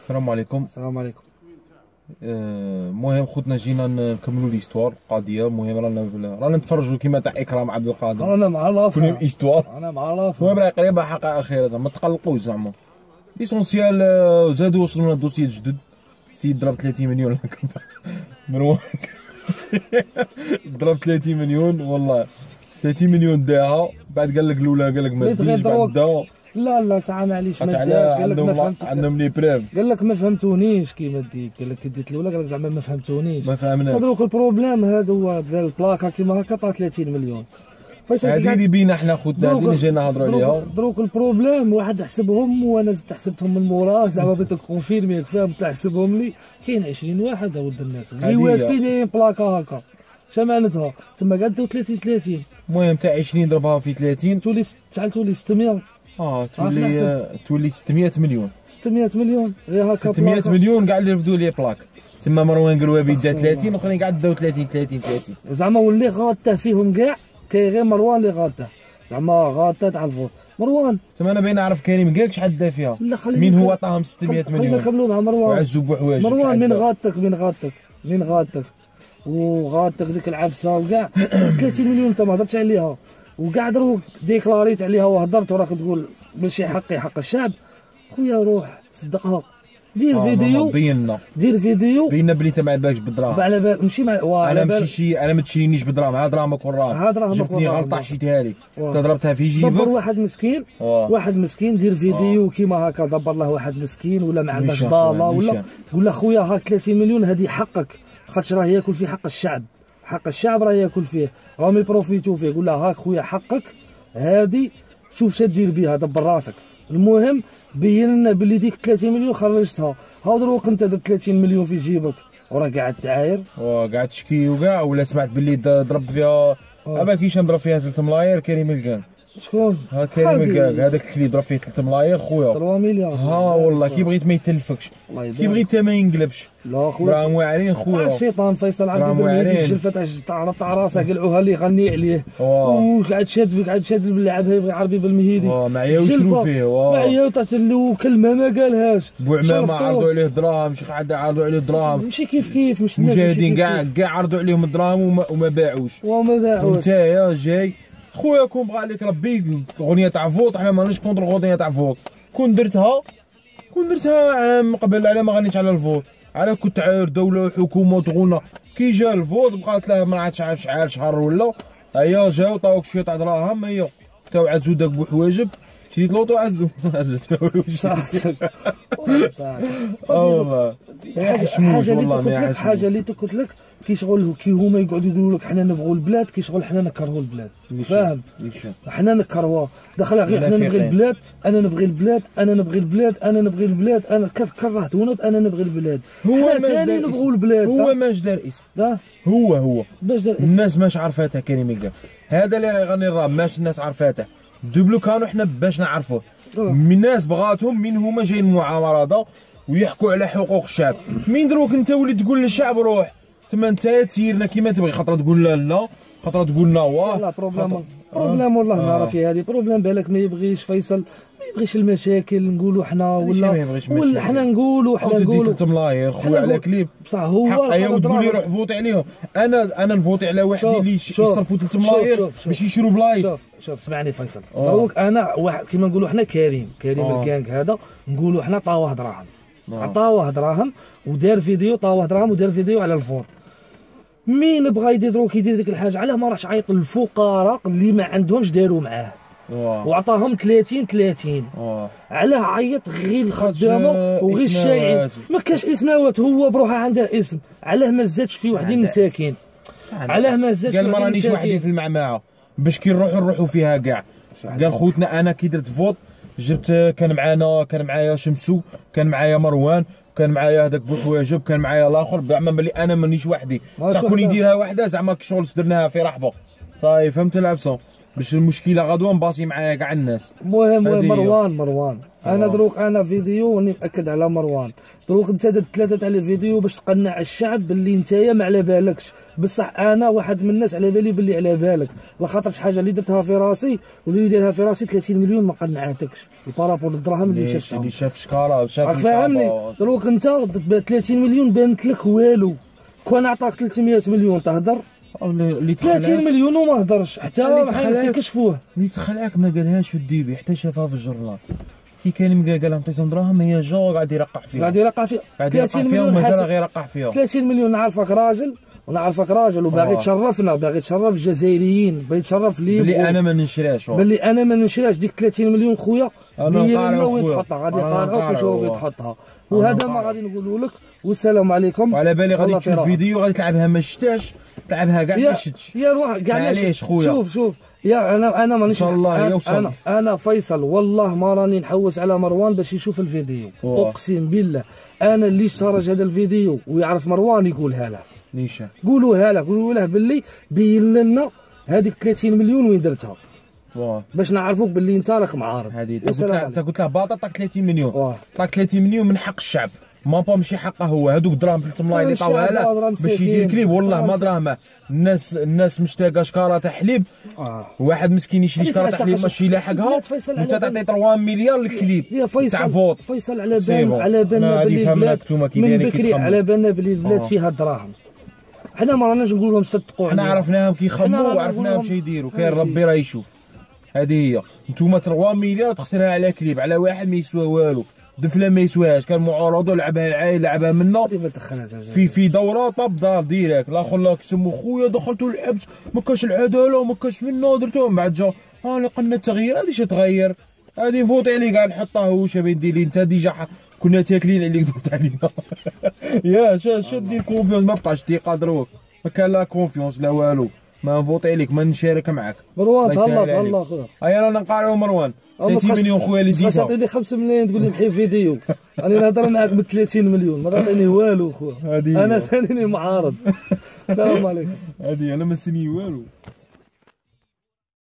السلام عليكم. السلام عليكم. المهم خوتنا جينا نكملوا ليستوار القضيه. المهم رانا نتفرجوا كيما تاع اكرام عبد القادر. انا مع لافا. كل يوم ايستوار. انا مع لافا. المهم راه قريبه حقائق اخيره زعما ما تقلقوش زعما. ليسونسيال زادوا وصلوا لنا دوسي جدد. سيد ضرب 30 مليون مروان ضرب 30 مليون والله. 30 مليون داها بعد قال لك الاولى قال لك ما تديش بعد دا. لا ساعه معليش ما داش. قال لك ما فهمت. عندهم لي بريف. قال لك ما فهمتونيش كيما ديت. قال لك ديت الاولى قال لك زعما ما فهمتونيش. ما فهمناش. تدروك البروبليم هذا هو دار البلاكا كيما هكا طا 30 مليون. هذه اللي بينا حنا خوتنا هذه اللي جينا نهضروا عليها. دروك البروبليم واحد حسبهم وانا زدت حسبتهم من موراه زعما بغيت كونفيرمي فاهم تحسبهم لي كاين 20 واحد ولد الناس غير واقفين دايرين بلاكا هكا. شنو معناتها؟ تما كاع داو 30. المهم تاع 20 ضربها في 30 تولي 600. تولي 600 مليون. 600 مليون غير هكا 600 مليون كاع اللي رفدوا لي بلاك. تما مروان قلوابي دا 30 والاخرين كاع داو 30 زعما واللي غاته فيهم كاع كاين غير مروان اللي غاته زعما غاته تاع الفوت مروان. تما انا باين نعرف كريم قالك شحال دا فيها. لا مين هو عطاهم 600 مليون. خلينا نكملوا مع مروان وعزو بوحوايج. مروان من غاتك وغاتك ديك العفسه وكاع 30 مليون انت ما هضرتش عليها وكاع دروك ديكلاريت عليها وهضرت وراك تقول ماشي حقي حق الشعب. خويا روح صدقها دير فيديو. دير فيديو بينا بلي انت ما بالكش بالدراهم. على بال ماشي مع انا ماشي انا ما تشرينيش بالدراهم. ها دراهمك وراهم جبتني غلطه عشيتها لي ضربتها في جيبك. دبر واحد مسكين دير فيديو كيما هكا دبر له واحد مسكين ولا ما عندكش ضاله ولا قول له خويا هاك 30 مليون هذه حقك خاطش راه ياكل في حق الشعب. حق الشعب راه ياكل فيه راهم يبروفيتو فيه. قول له هاك خويا حقك هادي شوف شا دير بها دبر راسك. المهم بين لنا بلي ديك 30 مليون خرجتها. ها دروك انت درت 30 مليون في جيبك وراه قاعد تعاير قاعد تشكي وكاع ولا سمعت بلي ضرب فيها ابا كيشان ضرب فيها 3 ملاير كريم الكان. شكون؟ ها كريم الكان هذاك اللي ضرب فيه 3 ملاير خويا 3 مليار. ها والله كي بغيت ما يتلفكش كي بغيت ما ينقلبش. لا خويا راهم واعرين خويا. الشيطان فيصل عبد المجيد الجلفه تاع راسه قلعوها اللي يغني عليه وقعد شاد اللعب يبغي عربي بالمهيدي معايا وشرو فيه معايا له كلمه ما قالهاش. بوعمامه عرضوا عليه دراهم شي حد عرضوا عليه دراهم ماشي كيف مش المشاهدين كاع عرضوا عليهم الدراهم وما باعوش. انت يا جاي خويا كون بغى عليك ربي اغنيه تاع فوت. حنا ماناش كونتر اغنيه تاع فوت. كون درتها عام قبل على ما غنيتش على الفوت على كنت عاير دوله وحكومه وتغنى. كي جا الفوت بقات له ما عادش عارف شحال ولا هيا جاو عطاوك شويه تاع دراهم. هيا تاو عزو داك بوحواجب شريت لوطو عزو والله حاجه اللي قلت لك كيشغل كي هما يقعدوا يقولوا لك حنا نبغوا البلاد كيشغل حنا نكرهوا البلاد. فاهم؟ حنا نكرهوها داخله غير حنا نبغي البلاد. انا نبغي البلاد انا كرهتونا انا نبغي البلاد. حنا ثاني نبغوا البلاد. هو ماش دار اسم. هو باش دار اسم. الناس ماش عرفاتها كريم الكان. هذا اللي يغني الراب ماش الناس عرفاتها. دوبلو كانوا حنا باش نعرفوه. من الناس بغاتهم من هما جايين المعارضه ويحكوا على حقوق الشعب. من دروك انت وليت تقول للشعب روح تما انت تيرنا كيما تبغي. خطره تقول لا خطره تقول لا. لا بروبليم والله نعرف في هذه بروبليم. بالك ما يبغيش فيصل ما يبغيش المشاكل نقولوا حنا ولا حنا نقولوا 3 ملاير خويا على كليب بصح هو تقول لي روح فوتي عليهم. انا نفوتي على واحد اللي يصرفوا 3 ملاير باش يشروا بلايص. شوف اسمعني فيصل دروك انا واحد كيما نقولوا حنا كريم الكانك هذا نقولوا حنا طاوه دراهم. عطاوه دراهم ودار فيديو طاوه دراهم ودار فيديو على الفور. مين بغى يدير ديك الحاجه علاه ما راحش عيط للفقراء اللي ما عندهمش داروا معاه وعطاهم 30 علاه عيط غير الخدامه وغير الشايعين. ما كاش اسماوات هو بروحه عنده اسم. علاه ما زادش في وحدين مساكين. علاه ما زادش قال ما رانيش وحدي في المعمعه باش كي نروحوا فيها كاع. قال خوتنا انا كي درت فوت جبت كان معايا شمسو كان معايا مروان كان معايا هذاك بوحواجب كان معايا الاخر زعما بلي انا مانيش وحدي. كون يديرها وحده زعما شغل درناها في رحبه صاي فهمت العبسه. باش المشكله غدوه نباصي معايا كاع الناس. المهم مروان انا دروك انا فيديو وراني مأكد على مروان. دروك انت درت 3 تاع لي فيديو باش تقنع الشعب باللي نتايا ما على بالكش، بصح انا واحد من الناس على بالي باللي على بالك، لخاطر شي حاجه اللي درتها في راسي واللي دايرها في راسي 30 مليون ما قنعتكش البارابور الدراهم اللي شفتها. اللي شاف شكاره شاف فاهمني. دروك انت ب 30 مليون بانت لك والو، كون عطاك 300 مليون تهدر، اللي 30 مليون وما هدرش حتى ما يكشفوه. اللي تخلعك ما قالهاش في الديبي حتى شافها في الجرنال كي كان قال لهم عطيتهم دراهم هي جا قاعد يرقع فيها 30 مليون ومازال غير يرقع فيها. 30 مليون نعرفك راجل وباغي تشرفنا، باغي تشرف الجزائريين، باغي تشرف لي باللي انا ما نشراش ديك 30 مليون خويا بينا وين تحطها، غادي يقارعوك وشوفوا وين تحطها، وهذا ما غادي نقولوا لك. والسلام عليكم. وعلى بالي غادي تشوف فيديو غادي تلعبها ما شتاش، تلعبها كاع ما شتش يا روح كاع معليش خويا. شوف يا انا مانيش ان شاء الله يوصل. انا فيصل والله ما راني نحوس على مروان باش يشوف الفيديو. اقسم بالله انا اللي اشترج هذا الفيديو ويعرف مروان يقولها له. نيشان قولوا له باللي بين لنا هذيك 30 مليون وين درتها باش نعرفوك باللي انت راك معارض. هذه انت قلت له باطا طاك 30 مليون، طاك 30 مليون من حق الشعب، ما ماشي حقه هو. هذوك دراهم 3 ملايين اللي طاوها له باش يدير كليب، والله ما دراهم. الناس مشتاقه شكاره تاع حليب، واحد مسكين يشري شكاره تاع حليب ماشي يلاحقها، وانت تعطي 3 مليار للكليب تاع فوط. فيصل على بالنا باللي البلاد من بكري على بالنا باللي البلاد فيها الدراهم. حنا ما راناش نقول لهم صدقوا، حنا عرفناهم كيخموا وعرفناهم شي يديروا، كاين ربي راه يشوف. هذه هي. نتوما 3 مليار تخسرها على كليب، على واحد ما يسوى والو، دفله ما يسواهاش، كان معارضه لعبها العايل لعبها منا في دوره طب دار ديريكت. الاخر لا سمو خويا دخلتو الحبس ما كاش العداله وما كاش منا درتوهم بعد جا انا قلنا التغيير. هذه شي تغير، هذه نفوتي عليه كاع نحطها هو شابين ديري انت ديجا كنا تاكلين عليك درت علينا. يا شدي كونفيونس ما بقاش ثقه دروك، ما كان لا كونفيونس لا والو، ما نفوتي عليك ما نشارك معاك. مروان تهلا خويا. اي انا نقارعوا مروان 30 مليون خويا اللي ديتها. تعطيني 5 ملايين تقول لي محي فيديو، انا نهضر معاك ب 30 مليون ما تعطيني والو خويا. انا ثاني معارض. السلام عليكم. هذه انا ما سني والو.